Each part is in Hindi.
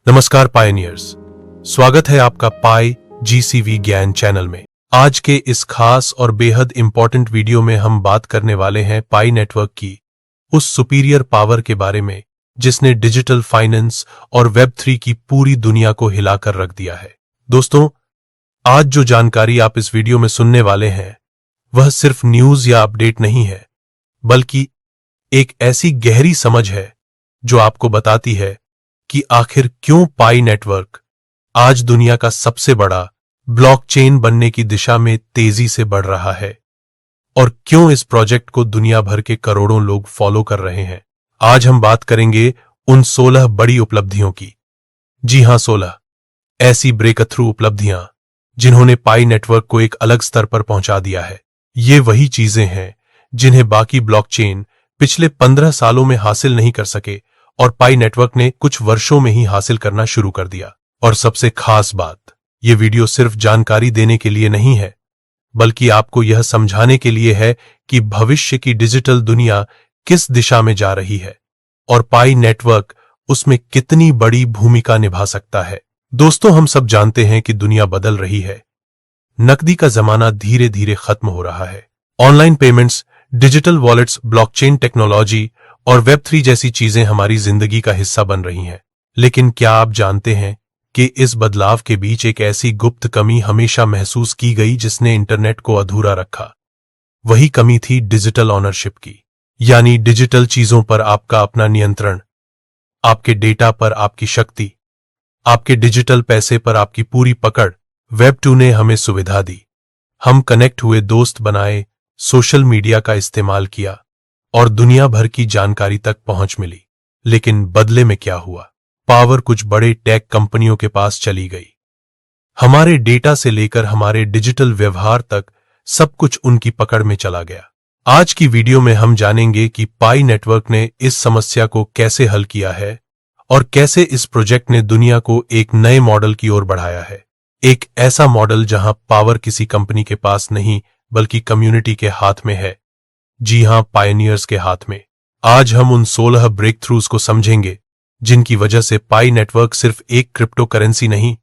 नमस्कार पायनियर्स, स्वागत है आपका पाई जीसीवी ज्ञान चैनल में। आज के इस खास और बेहद इंपॉर्टेंट वीडियो में हम बात करने वाले हैं पाई नेटवर्क की उस सुपीरियर पावर के बारे में जिसने डिजिटल फाइनेंस और वेब3 की पूरी दुनिया को हिलाकर रख दिया है। दोस्तों, आज जो जानकारी आप इस वीडियो में सुनने वाले हैं वह सिर्फ न्यूज या अपडेट नहीं है, बल्कि एक ऐसी गहरी समझ है जो आपको बताती है कि आखिर क्यों पाई नेटवर्क आज दुनिया का सबसे बड़ा ब्लॉकचेन बनने की दिशा में तेजी से बढ़ रहा है और क्यों इस प्रोजेक्ट को दुनिया भर के करोड़ों लोग फॉलो कर रहे हैं। आज हम बात करेंगे उन 16 बड़ी उपलब्धियों की। जी हां, 16 ऐसी ब्रेक थ्रू उपलब्धियां जिन्होंने पाई नेटवर्क को एक अलग स्तर पर पहुंचा दिया है। ये वही चीजें हैं जिन्हें बाकी ब्लॉकचेन पिछले 15 सालों में हासिल नहीं कर सके और पाई नेटवर्क ने कुछ वर्षों में ही हासिल करना शुरू कर दिया। और सबसे खास बात, ये वीडियो सिर्फ जानकारी देने के लिए नहीं है, बल्कि आपको यह समझाने के लिए है कि भविष्य की डिजिटल दुनिया किस दिशा में जा रही है और पाई नेटवर्क उसमें कितनी बड़ी भूमिका निभा सकता है। दोस्तों, हम सब जानते हैं कि दुनिया बदल रही है। नकदी का जमाना धीरे धीरे खत्म हो रहा है। Online payments, digital wallets, blockchain technology और वेब3 जैसी चीजें हमारी जिंदगी का हिस्सा बन रही हैं। लेकिन क्या आप जानते हैं कि इस बदलाव के बीच एक ऐसी गुप्त कमी हमेशा महसूस की गई जिसने इंटरनेट को अधूरा रखा? वही कमी थी डिजिटल ऑनरशिप की, यानी डिजिटल चीजों पर आपका अपना नियंत्रण, आपके डेटा पर आपकी शक्ति, आपके डिजिटल पैसे पर आपकी पूरी पकड़। वेब2 ने हमें सुविधा दी। हम कनेक्ट हुए, दोस्त बनाए, सोशल मीडिया का इस्तेमाल किया और दुनिया भर की जानकारी तक पहुंच मिली। लेकिन बदले में क्या हुआ? पावर कुछ बड़े टेक कंपनियों के पास चली गई। हमारे डेटा से लेकर हमारे डिजिटल व्यवहार तक सब कुछ उनकी पकड़ में चला गया। आज की वीडियो में हम जानेंगे कि पाई नेटवर्क ने इस समस्या को कैसे हल किया है और कैसे इस प्रोजेक्ट ने दुनिया को एक नए मॉडल की ओर बढ़ाया है। एक ऐसा मॉडल जहां पावर किसी कंपनी के पास नहीं बल्कि कम्युनिटी के हाथ में है। जी हां, पायनियर्स के हाथ में। आज हम उन 16 ब्रेक थ्रूज को समझेंगे जिनकी वजह से पाई नेटवर्क सिर्फ एक क्रिप्टो करेंसी नहीं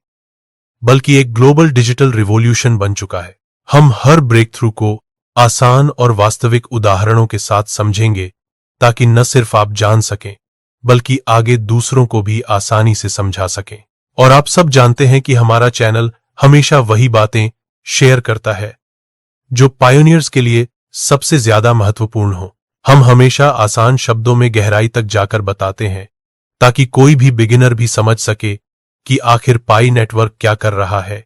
बल्कि एक ग्लोबल डिजिटल रिवॉल्यूशन बन चुका है। हम हर ब्रेक थ्रू को आसान और वास्तविक उदाहरणों के साथ समझेंगे ताकि न सिर्फ आप जान सकें बल्कि आगे दूसरों को भी आसानी से समझा सकें। और आप सब जानते हैं कि हमारा चैनल हमेशा वही बातें शेयर करता है जो पायोनियर्स के लिए सबसे ज्यादा महत्वपूर्ण हो। हम हमेशा आसान शब्दों में गहराई तक जाकर बताते हैं ताकि कोई भी बिगिनर भी समझ सके कि आखिर पाई नेटवर्क क्या कर रहा है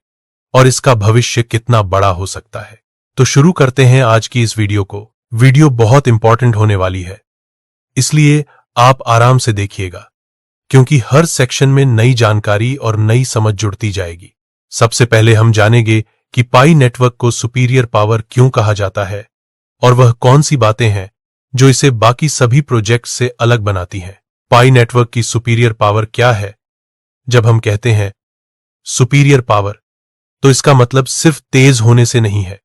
और इसका भविष्य कितना बड़ा हो सकता है। तो शुरू करते हैं आज की इस वीडियो को। वीडियो बहुत इंपॉर्टेंट होने वाली है, इसलिए आप आराम से देखिएगा क्योंकि हर सेक्शन में नई जानकारी और नई समझ जुड़ती जाएगी। सबसे पहले हम जानेंगे कि पाई नेटवर्क को सुपीरियर पावर क्यों कहा जाता है और वह कौन सी बातें हैं जो इसे बाकी सभी प्रोजेक्ट्स से अलग बनाती हैं। पाई नेटवर्क की सुपीरियर पावर क्या है? जब हम कहते हैं सुपीरियर पावर, तो इसका मतलब सिर्फ तेज होने से नहीं है।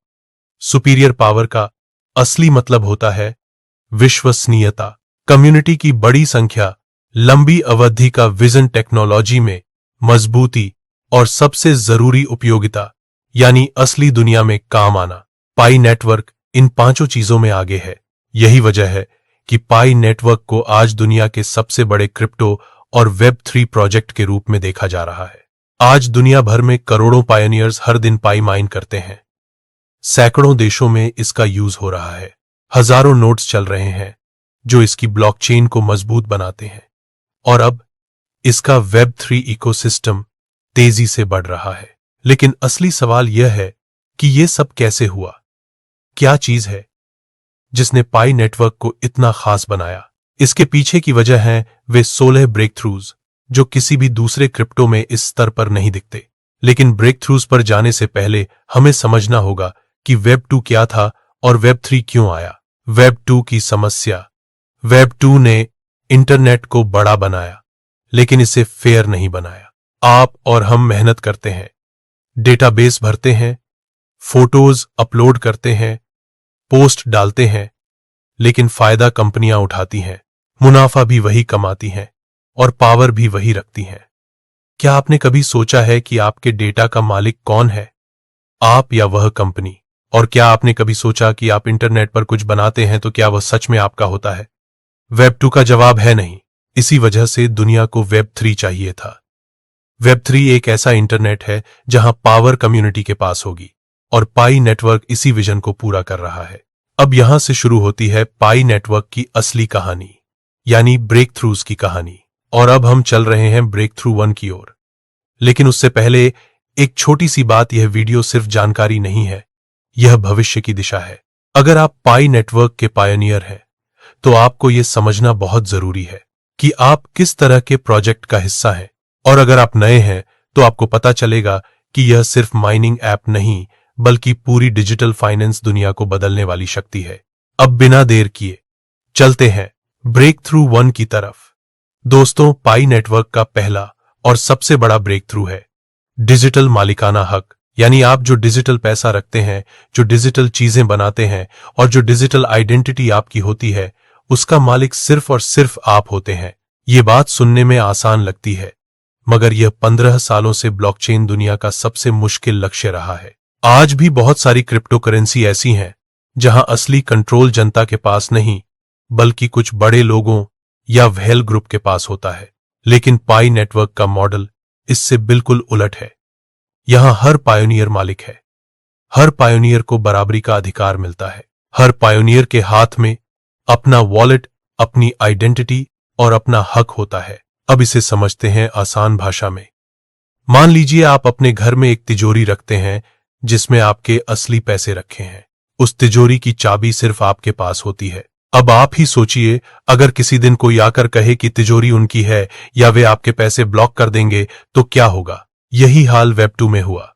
सुपीरियर पावर का असली मतलब होता है विश्वसनीयता, कम्युनिटी की बड़ी संख्या, लंबी अवधि का विजन, टेक्नोलॉजी में मजबूती और सबसे जरूरी उपयोगिता यानी असली दुनिया में काम आना। पाई नेटवर्क इन पांचों चीजों में आगे है। यही वजह है कि पाई नेटवर्क को आज दुनिया के सबसे बड़े क्रिप्टो और वेब3 प्रोजेक्ट के रूप में देखा जा रहा है। आज दुनिया भर में करोड़ों पायनियर्स हर दिन पाई माइन करते हैं। सैकड़ों देशों में इसका यूज हो रहा है। हजारों नोड्स चल रहे हैं जो इसकी ब्लॉकचेन को मजबूत बनाते हैं और अब इसका वेब3 इकोसिस्टम तेजी से बढ़ रहा है। लेकिन असली सवाल यह है कि यह सब कैसे हुआ? क्या चीज है जिसने पाई नेटवर्क को इतना खास बनाया? इसके पीछे की वजह है वे 16 ब्रेक थ्रूज जो किसी भी दूसरे क्रिप्टो में इस स्तर पर नहीं दिखते। लेकिन ब्रेक थ्रूज पर जाने से पहले हमें समझना होगा कि वेब2 क्या था और वेब3 क्यों आया। वेब2 की समस्या, वेब2 ने इंटरनेट को बड़ा बनाया लेकिन इसे फेयर नहीं बनाया। आप और हम मेहनत करते हैं, डेटाबेस भरते हैं, फोटोज अपलोड करते हैं, पोस्ट डालते हैं, लेकिन फायदा कंपनियां उठाती हैं, मुनाफा भी वही कमाती हैं और पावर भी वही रखती हैं। क्या आपने कभी सोचा है कि आपके डेटा का मालिक कौन है, आप या वह कंपनी? और क्या आपने कभी सोचा कि आप इंटरनेट पर कुछ बनाते हैं तो क्या वह सच में आपका होता है? वेब 2 का जवाब है नहीं। इसी वजह से दुनिया को वेब 3 चाहिए था। वेब 3 एक ऐसा इंटरनेट है जहां पावर कम्युनिटी के पास होगी, और पाई नेटवर्क इसी विजन को पूरा कर रहा है। अब यहां से शुरू होती है पाई नेटवर्क की असली कहानी, यानी ब्रेक थ्रूज की कहानी। और अब हम चल रहे हैं ब्रेक थ्रू 1 की ओर। लेकिन उससे पहले एक छोटी सी बात, यह वीडियो सिर्फ जानकारी नहीं है, यह भविष्य की दिशा है। अगर आप पाई नेटवर्क के पायनियर हैं, तो आपको यह समझना बहुत जरूरी है कि आप किस तरह के प्रोजेक्ट का हिस्सा हैं। और अगर आप नए हैं तो आपको पता चलेगा कि यह सिर्फ माइनिंग ऐप नहीं, बल्कि पूरी डिजिटल फाइनेंस दुनिया को बदलने वाली शक्ति है। अब बिना देर किए चलते हैं ब्रेक थ्रू 1 की तरफ। दोस्तों, पाई नेटवर्क का पहला और सबसे बड़ा ब्रेक थ्रू है डिजिटल मालिकाना हक। यानी आप जो डिजिटल पैसा रखते हैं, जो डिजिटल चीजें बनाते हैं और जो डिजिटल आइडेंटिटी आपकी होती है, उसका मालिक सिर्फ और सिर्फ आप होते हैं। ये बात सुनने में आसान लगती है, मगर यह 15 सालों से ब्लॉकचेन दुनिया का सबसे मुश्किल लक्ष्य रहा है। आज भी बहुत सारी क्रिप्टो करेंसी ऐसी हैं जहां असली कंट्रोल जनता के पास नहीं, बल्कि कुछ बड़े लोगों या व्हेल ग्रुप के पास होता है। लेकिन पाई नेटवर्क का मॉडल इससे बिल्कुल उलट है। यहां हर पायोनियर मालिक है, हर पायोनियर को बराबरी का अधिकार मिलता है। हर पायोनियर के हाथ में अपना वॉलेट, अपनी आइडेंटिटी और अपना हक होता है। अब इसे समझते हैं आसान भाषा में। मान लीजिए आप अपने घर में एक तिजोरी रखते हैं जिसमें आपके असली पैसे रखे हैं। उस तिजोरी की चाबी सिर्फ आपके पास होती है। अब आप ही सोचिए, अगर किसी दिन कोई आकर कहे कि तिजोरी उनकी है या वे आपके पैसे ब्लॉक कर देंगे तो क्या होगा? यही हाल वेब 2 में हुआ।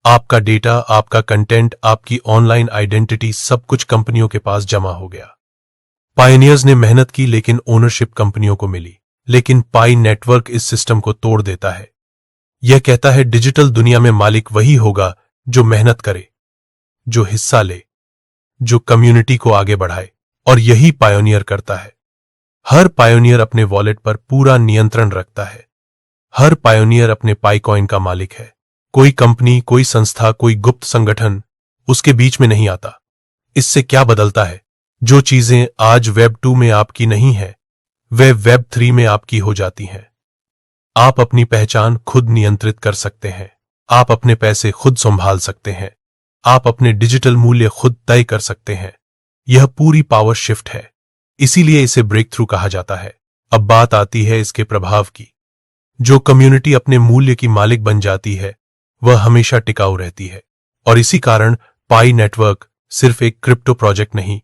आपका डेटा, आपका कंटेंट, आपकी ऑनलाइन आइडेंटिटी, सब कुछ कंपनियों के पास जमा हो गया। पायनियर्स ने मेहनत की, लेकिन ओनरशिप कंपनियों को मिली। लेकिन पाई नेटवर्क इस सिस्टम को तोड़ देता है। यह कहता है डिजिटल दुनिया में मालिक वही होगा जो मेहनत करे, जो हिस्सा ले, जो कम्युनिटी को आगे बढ़ाए। और यही पायोनियर करता है। हर पायोनियर अपने वॉलेट पर पूरा नियंत्रण रखता है। हर पायोनियर अपने पाई कॉइन का मालिक है। कोई कंपनी, कोई संस्था, कोई गुप्त संगठन उसके बीच में नहीं आता। इससे क्या बदलता है? जो चीजें आज वेब 2 में आपकी नहीं है, वे वेब 3 में आपकी हो जाती हैं। आप अपनी पहचान खुद नियंत्रित कर सकते हैं। आप अपने पैसे खुद संभाल सकते हैं। आप अपने डिजिटल मूल्य खुद तय कर सकते हैं। यह पूरी पावर शिफ्ट है। इसीलिए इसे ब्रेक थ्रू कहा जाता है। अब बात आती है इसके प्रभाव की। जो कम्युनिटी अपने मूल्य की मालिक बन जाती है, वह हमेशा टिकाऊ रहती है। और इसी कारण पाई नेटवर्क सिर्फ एक क्रिप्टो प्रोजेक्ट नहीं,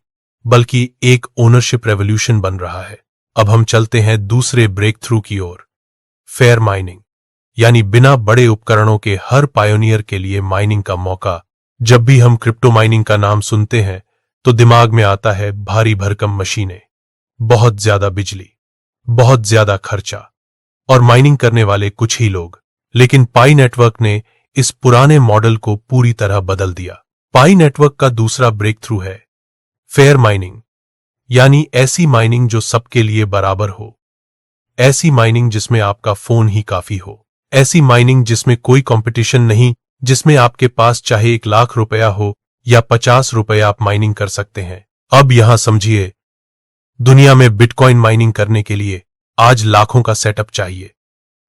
बल्कि एक ओनरशिप रेवोल्यूशन बन रहा है। अब हम चलते हैं दूसरे ब्रेक थ्रू की ओर, फेयर माइनिंग, यानी बिना बड़े उपकरणों के हर पायोनियर के लिए माइनिंग का मौका। जब भी हम क्रिप्टो माइनिंग का नाम सुनते हैं तो दिमाग में आता है भारी भरकम मशीनें, बहुत ज्यादा बिजली, बहुत ज्यादा खर्चा और माइनिंग करने वाले कुछ ही लोग। लेकिन पाई नेटवर्क ने इस पुराने मॉडल को पूरी तरह बदल दिया। पाई नेटवर्क का दूसरा ब्रेक थ्रू है फेयर माइनिंग, यानी ऐसी माइनिंग जो सबके लिए बराबर हो। ऐसी माइनिंग जिसमें आपका फोन ही काफी हो। ऐसी माइनिंग जिसमें कोई कंपटीशन नहीं, जिसमें आपके पास चाहे 1 लाख रुपया हो या 50 रुपए, आप माइनिंग कर सकते हैं। अब यहां समझिए, दुनिया में बिटकॉइन माइनिंग करने के लिए आज लाखों का सेटअप चाहिए।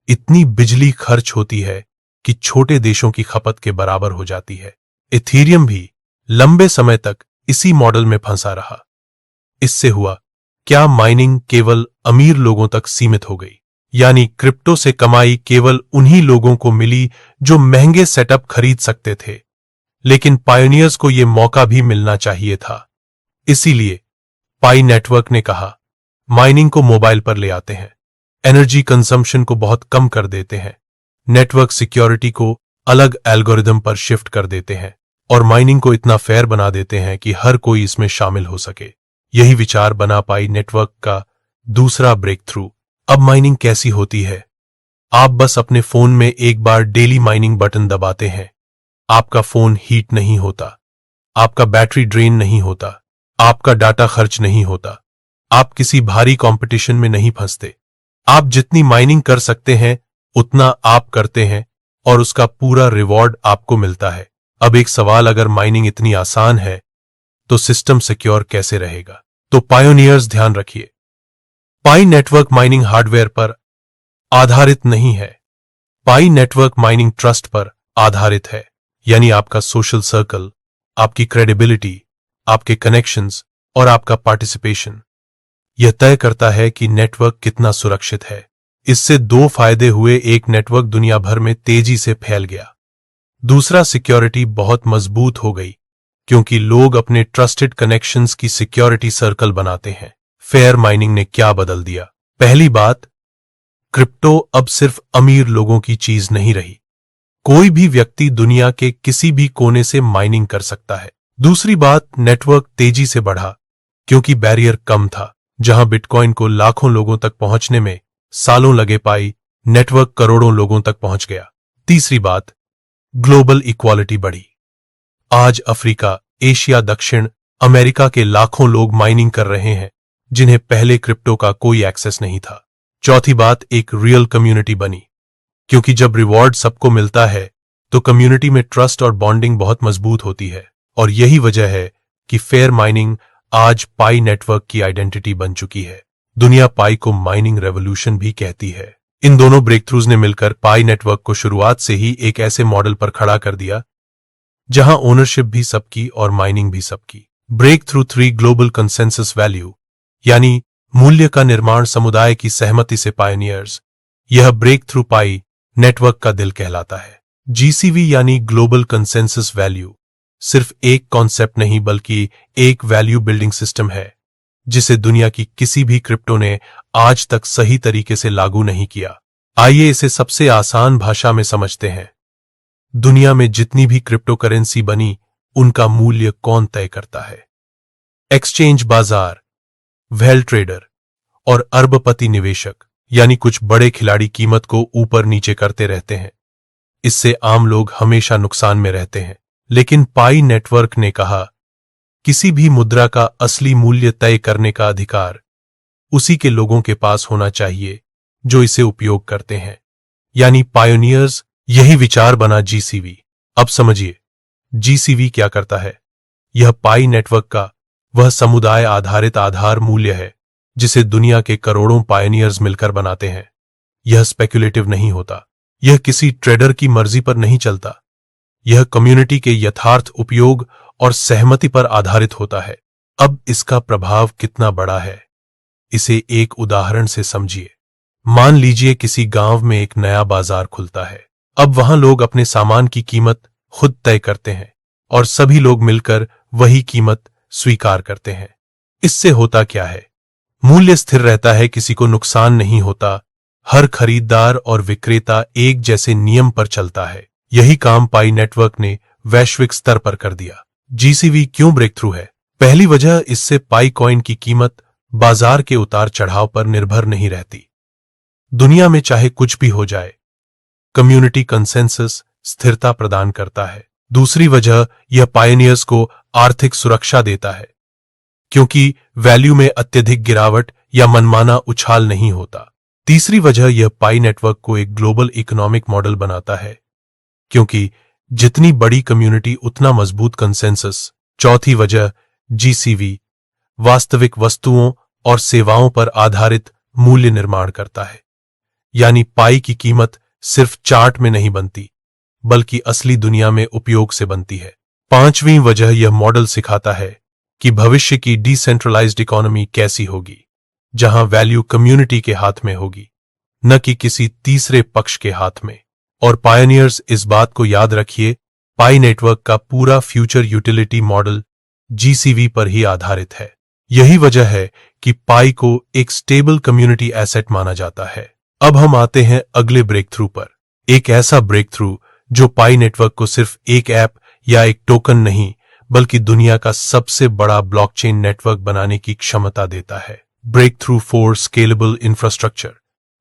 इतनी बिजली खर्च होती है कि छोटे देशों की खपत के बराबर हो जाती है। इथीरियम भी लंबे समय तक इसी मॉडल में फंसा रहा। इससे हुआ क्या? माइनिंग केवल अमीर लोगों तक सीमित हो गई। यानी क्रिप्टो से कमाई केवल उन्हीं लोगों को मिली जो महंगे सेटअप खरीद सकते थे। लेकिन पायोनियर्स को यह मौका भी मिलना चाहिए था। इसीलिए पाई नेटवर्क ने कहा, माइनिंग को मोबाइल पर ले आते हैं, एनर्जी कंजम्पशन को बहुत कम कर देते हैं, नेटवर्क सिक्योरिटी को अलग एल्गोरिदम पर शिफ्ट कर देते हैं और माइनिंग को इतना फेयर बना देते हैं कि हर कोई इसमें शामिल हो सके। यही विचार बना पाई नेटवर्क का दूसरा ब्रेक थ्रू। अब माइनिंग कैसी होती है? आप बस अपने फोन में एक बार डेली माइनिंग बटन दबाते हैं। आपका फोन हीट नहीं होता, आपका बैटरी ड्रेन नहीं होता, आपका डाटा खर्च नहीं होता, आप किसी भारी कंपटीशन में नहीं फंसते। आप जितनी माइनिंग कर सकते हैं उतना आप करते हैं और उसका पूरा रिवॉर्ड आपको मिलता है। अब एक सवाल, अगर माइनिंग इतनी आसान है तो सिस्टम सिक्योर कैसे रहेगा? तो पायोनियर्स ध्यान रखिए, पाई नेटवर्क माइनिंग हार्डवेयर पर आधारित नहीं है। पाई नेटवर्क माइनिंग ट्रस्ट पर आधारित है, यानी आपका सोशल सर्कल, आपकी क्रेडिबिलिटी, आपके कनेक्शंस और आपका पार्टिसिपेशन यह तय करता है कि नेटवर्क कितना सुरक्षित है। इससे दो फायदे हुए, एक, नेटवर्क दुनिया भर में तेजी से फैल गया। दूसरा, सिक्योरिटी बहुत मजबूत हो गई, क्योंकि लोग अपने ट्रस्टेड कनेक्शंस की सिक्योरिटी सर्कल बनाते हैं। फेयर माइनिंग ने क्या बदल दिया? पहली बात, क्रिप्टो अब सिर्फ अमीर लोगों की चीज नहीं रही। कोई भी व्यक्ति दुनिया के किसी भी कोने से माइनिंग कर सकता है। दूसरी बात, नेटवर्क तेजी से बढ़ा, क्योंकि बैरियर कम था। जहां बिटकॉइन को लाखों लोगों तक पहुंचने में सालों लगे, पाई नेटवर्क करोड़ों लोगों तक पहुंच गया। तीसरी बात, ग्लोबल इक्वालिटी बढ़ी। आज अफ्रीका, एशिया, दक्षिण अमेरिका के लाखों लोग माइनिंग कर रहे हैं, जिन्हें पहले क्रिप्टो का कोई एक्सेस नहीं था। चौथी बात, एक रियल कम्युनिटी बनी, क्योंकि जब रिवॉर्ड सबको मिलता है तो कम्युनिटी में ट्रस्ट और बॉन्डिंग बहुत मजबूत होती है। और यही वजह है कि फेयर माइनिंग आज पाई नेटवर्क की आइडेंटिटी बन चुकी है। दुनिया पाई को माइनिंग रेवोल्यूशन भी कहती है। इन दोनों ब्रेकथ्रूज ने मिलकर पाई नेटवर्क को शुरुआत से ही एक ऐसे मॉडल पर खड़ा कर दिया जहां ओनरशिप भी सबकी और माइनिंग भी सबकी। Breakthrough 3, global consensus value, यानी मूल्य का निर्माण समुदाय की सहमति से। पायोनियर्स, यह ब्रेक थ्रू पाई नेटवर्क का दिल कहलाता है। जीसीवी यानी ग्लोबल कंसेंसस वैल्यू सिर्फ एक कॉन्सेप्ट नहीं, बल्कि एक वैल्यू बिल्डिंग सिस्टम है जिसे दुनिया की किसी भी क्रिप्टो ने आज तक सही तरीके से लागू नहीं किया। आइए इसे सबसे आसान भाषा में समझते हैं। दुनिया में जितनी भी क्रिप्टो करेंसी बनी, उनका मूल्य कौन तय करता है? एक्सचेंज, बाजार, वेल ट्रेडर और अरबपति निवेशक, यानी कुछ बड़े खिलाड़ी कीमत को ऊपर नीचे करते रहते हैं। इससे आम लोग हमेशा नुकसान में रहते हैं। लेकिन पाई नेटवर्क ने कहा, किसी भी मुद्रा का असली मूल्य तय करने का अधिकार उसी के लोगों के पास होना चाहिए जो इसे उपयोग करते हैं, यानी पायोनियर्स। यही विचार बना जीसीवी। अब समझिए, जीसीवी क्या करता है? यह पाई नेटवर्क का वह समुदाय आधारित आधार मूल्य है जिसे दुनिया के करोड़ों पायोनियर्स मिलकर बनाते हैं। यह स्पेक्युलेटिव नहीं होता, यह किसी ट्रेडर की मर्जी पर नहीं चलता, यह कम्युनिटी के यथार्थ उपयोग और सहमति पर आधारित होता है। अब इसका प्रभाव कितना बड़ा है, इसे एक उदाहरण से समझिए। मान लीजिए किसी गांव में एक नया बाजार खुलता है। अब वहां लोग अपने सामान की कीमत खुद तय करते हैं और सभी लोग मिलकर वही कीमत स्वीकार करते हैं। इससे होता क्या है? मूल्य स्थिर रहता है, किसी को नुकसान नहीं होता, हर खरीदार और विक्रेता एक जैसे नियम पर चलता है। यही काम पाई नेटवर्क ने वैश्विक स्तर पर कर दिया। जीसीवी क्यों ब्रेक थ्रू है? पहली वजह, इससे पाई कॉइन की कीमत बाजार के उतार चढ़ाव पर निर्भर नहीं रहती। दुनिया में चाहे कुछ भी हो जाए, कम्युनिटी कंसेंसस स्थिरता प्रदान करता है। दूसरी वजह, यह पायोनियर्स को आर्थिक सुरक्षा देता है, क्योंकि वैल्यू में अत्यधिक गिरावट या मनमाना उछाल नहीं होता। तीसरी वजह, यह पाई नेटवर्क को एक ग्लोबल इकोनॉमिक मॉडल बनाता है, क्योंकि जितनी बड़ी कम्युनिटी उतना मजबूत कंसेंसस। चौथी वजह, जीसीवी वास्तविक वस्तुओं और सेवाओं पर आधारित मूल्य निर्माण करता है, यानी पाई की कीमत सिर्फ चार्ट में नहीं बनती, बल्कि असली दुनिया में उपयोग से बनती है। पांचवीं वजह, यह मॉडल सिखाता है कि भविष्य की डिसेंट्रलाइज्ड इकोनॉमी कैसी होगी, जहां वैल्यू कम्युनिटी के हाथ में होगी, न कि किसी तीसरे पक्ष के हाथ में। और पायोनियर्स, इस बात को याद रखिए, पाई नेटवर्क का पूरा फ्यूचर यूटिलिटी मॉडल जीसीवी पर ही आधारित है। यही वजह है कि पाई को एक स्टेबल कम्युनिटी एसेट माना जाता है। अब हम आते हैं अगले ब्रेक थ्रू पर, एक ऐसा ब्रेक थ्रू जो पाई नेटवर्क को सिर्फ एक ऐप या एक टोकन नहीं, बल्कि दुनिया का सबसे बड़ा ब्लॉकचेन नेटवर्क बनाने की क्षमता देता है। ब्रेक थ्रू 4, स्केलेबल इंफ्रास्ट्रक्चर,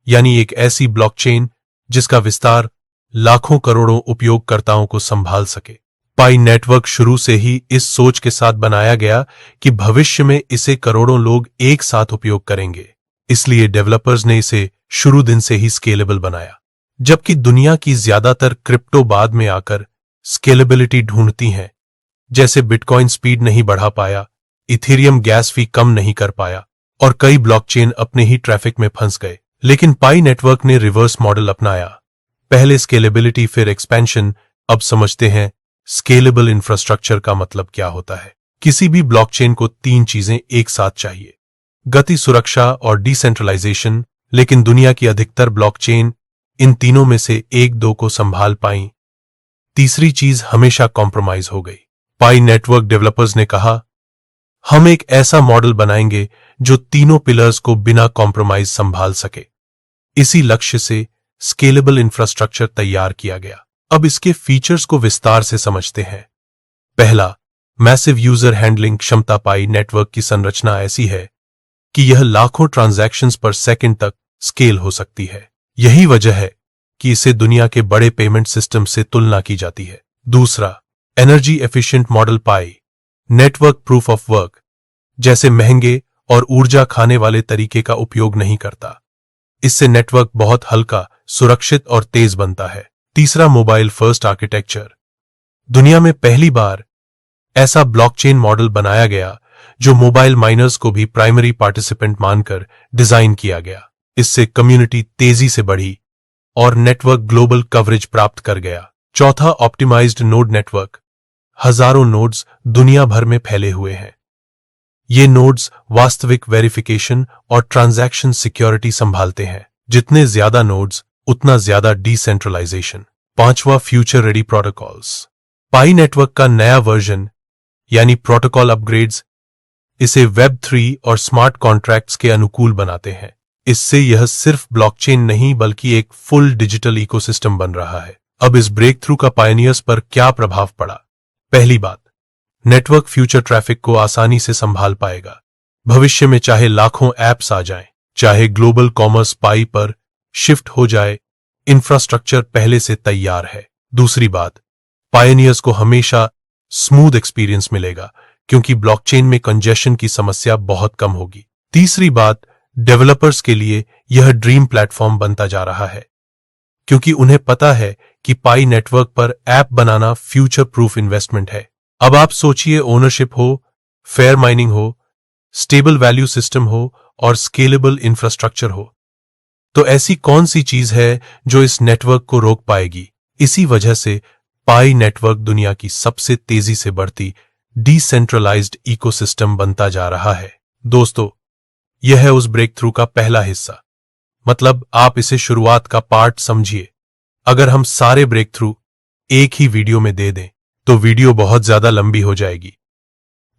यानी एक ऐसी ब्लॉकचेन जिसका विस्तार लाखों करोड़ों उपयोगकर्ताओं को संभाल सके। पाई नेटवर्क शुरू से ही इस सोच के साथ बनाया गया कि भविष्य में इसे करोड़ों लोग एक साथ उपयोग करेंगे। इसलिए डेवलपर्स ने इसे शुरू दिन से ही स्केलेबल बनाया। जबकि दुनिया की ज्यादातर क्रिप्टो बाद में आकर स्केलेबिलिटी ढूंढती हैं। जैसे बिटकॉइन स्पीड नहीं बढ़ा पाया, इथेरियम गैस फी कम नहीं कर पाया और कई ब्लॉकचेन अपने ही ट्रैफिक में फंस गए। लेकिन पाई नेटवर्क ने रिवर्स मॉडल अपनाया। पहले स्केलेबिलिटी फिर एक्सपेंशन। अब समझते हैं स्केलेबल इंफ्रास्ट्रक्चर का मतलब क्या होता है। किसी भी ब्लॉकचेन को 3 चीजें एक साथ चाहिए: गति, सुरक्षा और डिसेंट्रलाइजेशन। लेकिन दुनिया की अधिकतर ब्लॉकचेन इन तीनों में से 1-2 को संभाल पाई। तीसरी चीज हमेशा कॉम्प्रोमाइज हो गई। पाई नेटवर्क डेवलपर्स ने कहा, हम एक ऐसा मॉडल बनाएंगे जो तीनों पिलर्स को बिना कॉम्प्रोमाइज संभाल सके। इसी लक्ष्य से स्केलेबल इंफ्रास्ट्रक्चर तैयार किया गया। अब इसके फीचर्स को विस्तार से समझते हैं। पहला, मैसिव यूजर हैंडलिंग क्षमता। पाई नेटवर्क की संरचना ऐसी है कि यह लाखों ट्रांजैक्शंस पर सेकंड तक स्केल हो सकती है। यही वजह है कि इसे दुनिया के बड़े पेमेंट सिस्टम से तुलना की जाती है। दूसरा, energy efficient model. Pi network proof of work जैसे महंगे और ऊर्जा खाने वाले तरीके का उपयोग नहीं करता। इससे नेटवर्क बहुत हल्का, सुरक्षित और तेज बनता है। तीसरा, मोबाइल फर्स्ट आर्किटेक्चर। दुनिया में पहली बार ऐसा ब्लॉकचेन मॉडल बनाया गया जो मोबाइल माइनर्स को भी प्राइमरी पार्टिसिपेंट मानकर डिजाइन किया गया। इससे कम्युनिटी तेजी से बढ़ी और नेटवर्क ग्लोबल कवरेज प्राप्त कर गया। चौथा, ऑप्टिमाइज्ड नोड नेटवर्क। हजारों नोड्स दुनिया भर में फैले हुए हैं। ये नोड्स वास्तविक वेरिफिकेशन और ट्रांजैक्शन सिक्योरिटी संभालते हैं। जितने ज्यादा नोड्स उतना ज्यादा डिसेंट्रलाइजेशन। पांचवा, फ्यूचर रेडी प्रोटोकॉल्स। पाई नेटवर्क का नया वर्जन यानी प्रोटोकॉल अपग्रेड्स इसे वेब 3 और स्मार्ट कॉन्ट्रैक्ट्स के अनुकूल बनाते हैं। इससे यह सिर्फ ब्लॉकचेन नहीं बल्कि एक फुल डिजिटल इकोसिस्टम बन रहा है। अब इस ब्रेक थ्रू का पायनियर्स पर क्या प्रभाव पड़ा? पहली बात, नेटवर्क फ्यूचर ट्रैफिक को आसानी से संभाल पाएगा। भविष्य में चाहे लाखों ऐप्स आ जाएं, चाहे ग्लोबल कॉमर्स पाई पर शिफ्ट हो जाए, इंफ्रास्ट्रक्चर पहले से तैयार है। दूसरी बात, पायनियर्स को हमेशा स्मूथ एक्सपीरियंस मिलेगा क्योंकि ब्लॉकचेन में कंजेशन की समस्या बहुत कम होगी। तीसरी बात, डेवलपर्स के लिए यह ड्रीम प्लेटफॉर्म बनता जा रहा है क्योंकि उन्हें पता है कि पाई नेटवर्क पर ऐप बनाना फ्यूचर प्रूफ इन्वेस्टमेंट है। अब आप सोचिए, ओनरशिप हो, फेयर माइनिंग हो, स्टेबल वैल्यू सिस्टम हो और स्केलेबल इंफ्रास्ट्रक्चर हो, तो ऐसी कौन सी चीज है जो इस नेटवर्क को रोक पाएगी? इसी वजह से पाई नेटवर्क दुनिया की सबसे तेजी से बढ़ती डिसेंट्रलाइज्ड इकोसिस्टम बनता जा रहा है। दोस्तों, यह है उस ब्रेक थ्रू का पहला हिस्सा। मतलब आप इसे शुरुआत का पार्ट समझिए। अगर हम सारे ब्रेक थ्रू एक ही वीडियो में दे दें तो वीडियो बहुत ज्यादा लंबी हो जाएगी।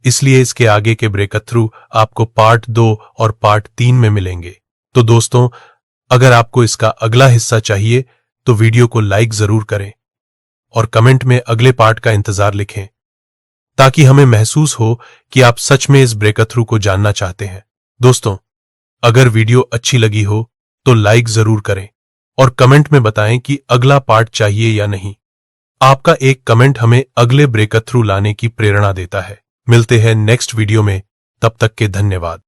इसलिए इसके आगे के ब्रेक थ्रू आपको पार्ट 2 और पार्ट 3 में मिलेंगे। तो दोस्तों, अगर आपको इसका अगला हिस्सा चाहिए तो वीडियो को लाइक जरूर करें और कमेंट में अगले पार्ट का इंतजार लिखें ताकि हमें महसूस हो कि आप सच में इस ब्रेक थ्रू को जानना चाहते हैं। दोस्तों, अगर वीडियो अच्छी लगी हो तो लाइक जरूर करें और कमेंट में बताएं कि अगला पार्ट चाहिए या नहीं। आपका एक कमेंट हमें अगले ब्रेक थ्रू लाने की प्रेरणा देता है। मिलते हैं नेक्स्ट वीडियो में, तब तक के धन्यवाद।